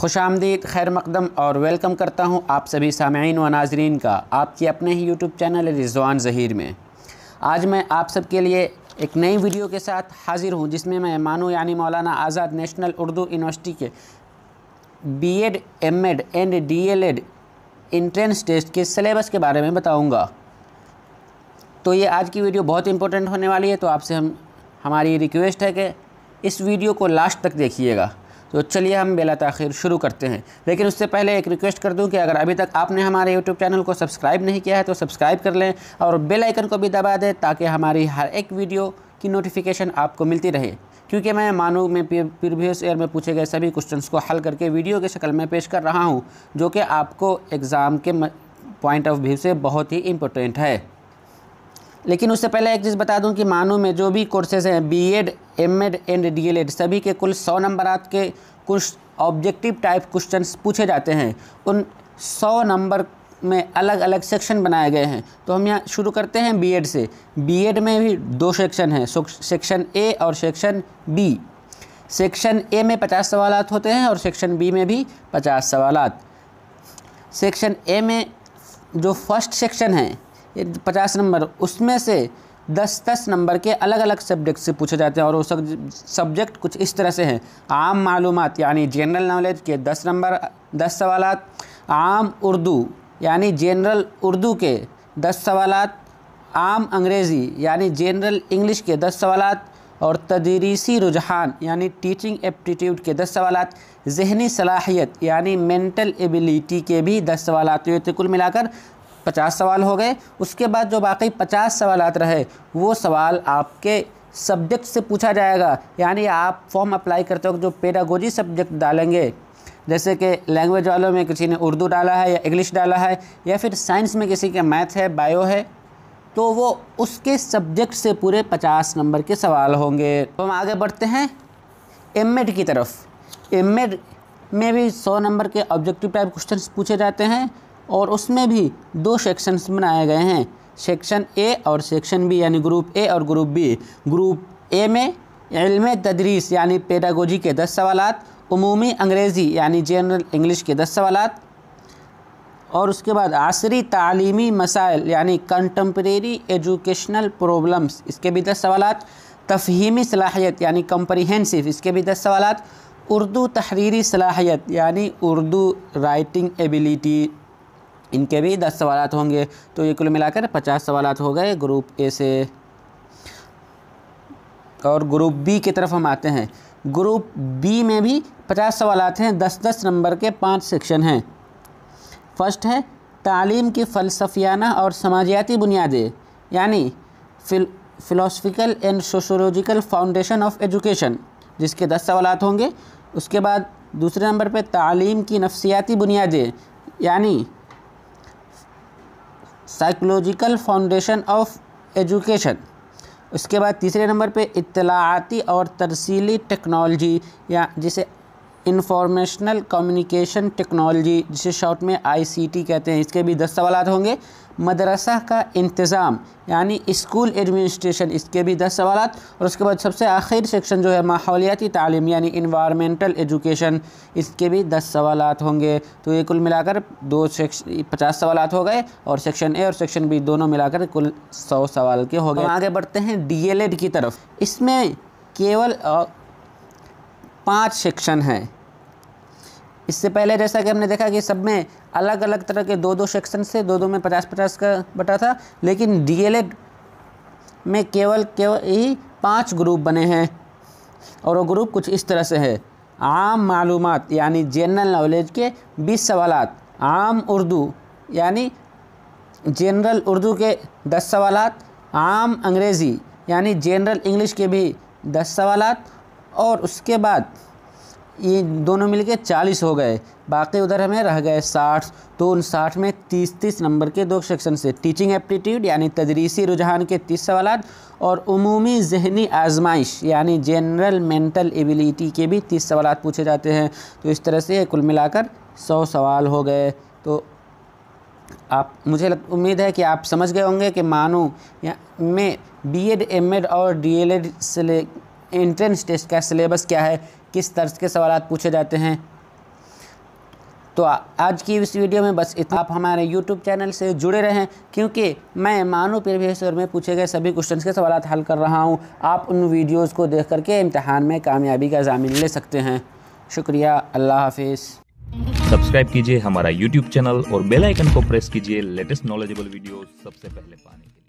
खुशामदीद, खैर मकदम और वेलकम करता हूँ आप सभी सामईन व नाज़रीन का आपके अपने ही यूट्यूब चैनल रिज़वान ज़हीर में। आज मैं आप सब के लिए एक नई वीडियो के साथ हाज़िर हूँ, जिसमें मैं मानू यानी मौलाना आज़ाद नेशनल उर्दू यूनिवर्सिटी के BEd, MEd and DElEd entrance test के सिलेबस के बारे में बताऊँगा। तो ये आज की वीडियो बहुत इंपॉर्टेंट होने वाली है, तो आपसे हमारी रिक्वेस्ट है कि इस वीडियो को लास्ट तक देखिएगा। तो चलिए हम बिला ताख़ीर शुरू करते हैं। लेकिन उससे पहले एक रिक्वेस्ट कर दूं कि अगर अभी तक आपने हमारे यूट्यूब चैनल को सब्सक्राइब नहीं किया है तो सब्सक्राइब कर लें और बेल आइकन को भी दबा दें, ताकि हमारी हर एक वीडियो की नोटिफिकेशन आपको मिलती रहे। क्योंकि मैं मानू में प्रीवियस ईयर में पूछे गए सभी क्वेश्चंस को हल करके वीडियो की शक्ल में पेश कर रहा हूँ, जो कि आपको एग्ज़ाम के पॉइंट ऑफ व्यू से बहुत ही इम्पोर्टेंट है। लेकिन उससे पहले एक चीज़ बता दूं कि मानू में जो भी कोर्सेज़ हैं बीएड, एमएड एंड डीएलएड, सभी के कुल 100 नंबरात के कुछ ऑब्जेक्टिव टाइप क्वेश्चंस पूछे जाते हैं। उन 100 नंबर में अलग अलग सेक्शन बनाए गए हैं। तो हम यहाँ शुरू करते हैं बीएड से। बीएड में भी 2 सेक्शन हैं, सेक्शन ए और सेक्शन बी। सेक्शन ए में 50 सवालात होते हैं और सेक्शन बी में भी 50 सवालात। सेक्शन ए में जो फर्स्ट सेक्शन है 50 नंबर, उसमें से 10-10 नंबर के अलग अलग सब्जेक्ट से पूछे जाते हैं। और वो सब्जेक्ट कुछ इस तरह से हैं: आम मालूमात यानी जनरल नॉलेज के 10 नंबर 10 सवालात, आम उर्दू यानी जनरल उर्दू के 10 सवालात, आम अंग्रेज़ी यानी जनरल इंग्लिश के 10 सवालात, और तदरीसी रुझान यानी टीचिंग एप्टीट्यूड के 10 सवालात, ज़हनी सलाहियत यानी मेंटल एबिलिटी के भी 10 सवालात। तो कुल मिलाकर 50 सवाल हो गए। उसके बाद जो बाकी 50 सवालात रहे, वो सवाल आपके सब्जेक्ट से पूछा जाएगा। यानी आप फॉर्म अप्लाई करते वक्त जो पेडागोजी सब्जेक्ट डालेंगे, जैसे कि लैंग्वेज वालों में किसी ने उर्दू डाला है या इंग्लिश डाला है, या फिर साइंस में किसी के मैथ है, बायो है, तो वो उसके सब्जेक्ट से पूरे 50 नंबर के सवाल होंगे। तो हम आगे बढ़ते हैं एमएड की तरफ। एमएड में भी 100 नंबर के ऑब्जेक्टिव टाइप क्वेश्चंस पूछे जाते हैं, और उसमें भी 2 सेक्शंस बनाए गए हैं, सेक्शन ए और सेक्शन बी, यानी ग्रुप ए और ग्रुप बी। ग्रुप ए में इल्म तदरीस यानी पेडागोजी के 10 सवालात, उमूमी अंग्रेज़ी यानी जनरल इंग्लिश के 10 सवालात, और उसके बाद आसरी तालीमी मसाइल यानी कंटेम्प्रेरी एजुकेशनल प्रॉब्लम्स, इसके भी 10 सवालात, तफ़हीमी सलाहियत यानी कम्प्रीहेंसिव, इसके भी 10 सवालात, उर्दू तहरीरी सलाहियत यानी उर्दू राइटिंग एबिलिटी, इनके भी 10 सवालात होंगे। तो ये कुल मिलाकर 50 सवालात हो गए ग्रुप ए से। और ग्रुप बी की तरफ हम आते हैं। ग्रुप बी में भी 50 सवालात हैं, 10-10 नंबर के 5 सेक्शन हैं। फर्स्ट है तालीम की फ़लसफ़ियाना और समाजियाती बुनियादें यानी philosophical and sociological foundation of education, जिसके 10 सवालात होंगे। उसके बाद दूसरे नंबर पे तालीम की नफ्सियाती बुनियादें यानी साइकोलॉजिकल फाउंडेशन ऑफ एजुकेशन। उसके बाद तीसरे नंबर पे इत्तलाआती और तरसीली टेक्नोलॉजी, या जिसे इंफॉर्मेशनल कम्युनिकेशन टेक्नोलॉजी, जिसे शॉर्ट में आईसीटी कहते हैं, इसके भी 10 सवालात होंगे। मदरसा का इंतज़ाम यानी स्कूल एडमिनिस्ट्रेशन, इसके भी 10 सवालात। और उसके बाद सबसे आखिर सेक्शन जो है माहौलियाती तालीम यानी इन्वायरमेंटल एजुकेशन, इसके भी 10 सवालात होंगे। तो ये कुल मिलाकर 50 सवालात हो गए, और सेक्शन ए और सेक्शन बी दोनों मिलाकर कुल 100 सवाल के हो गए। आगे बढ़ते हैं डीएलएड की तरफ। इसमें केवल 5 सेक्शन हैं। इससे पहले जैसा कि हमने देखा कि सब में अलग अलग तरह के 2-2 सेक्शन से 2-2 में 50-50 का बटा था, लेकिन डीएलएड में केवल ही 5 ग्रुप बने हैं। और वो ग्रुप कुछ इस तरह से है: आम मालूमात यानी जनरल नॉलेज के 20 सवालात, आम उर्दू यानी जनरल उर्दू के 10 सवालात, आम अंग्रेज़ी यानी जनरल इंग्लिश के भी 10 सवालात, और उसके बाद ये दोनों मिलके 40 हो गए। बाकी उधर हमें रह गए 60। तो उन 60 में 30-30 नंबर के 2 सेक्शन से टीचिंग एप्टीट्यूड यानी तदरीसी रुझान के 30 सवालात, और उमूमी ज़हनी आजमाइश यानी जनरल मेंटल एबिलिटी के भी 30 सवालात पूछे जाते हैं। तो इस तरह से कुल मिलाकर 100 सवाल हो गए। तो मुझे उम्मीद है कि आप समझ गए होंगे कि मानू में बीएड, एमएड और डीएलएड एंट्रेंस टेस्ट का सिलेबस क्या है, किस तर्ज के सवाल पूछे जाते हैं। तो आज की इस वीडियो में बस इतना। आप हमारे YouTube चैनल से जुड़े रहें, क्योंकि मैं मानव प्रोफेसर में पूछे गए सभी क्वेश्चंस के सवाल हल कर रहा हूं। आप उन वीडियोस को देख करके इम्तिहान में कामयाबी का ज़ामिन ले सकते हैं। शुक्रिया, अल्लाह हाफिज़। सब्सक्राइब कीजिए हमारा YouTube चैनल और बेल आइकन को प्रेस कीजिए लेटेस्ट नॉलेजेबल वीडियो सबसे पहले पाने के लिए।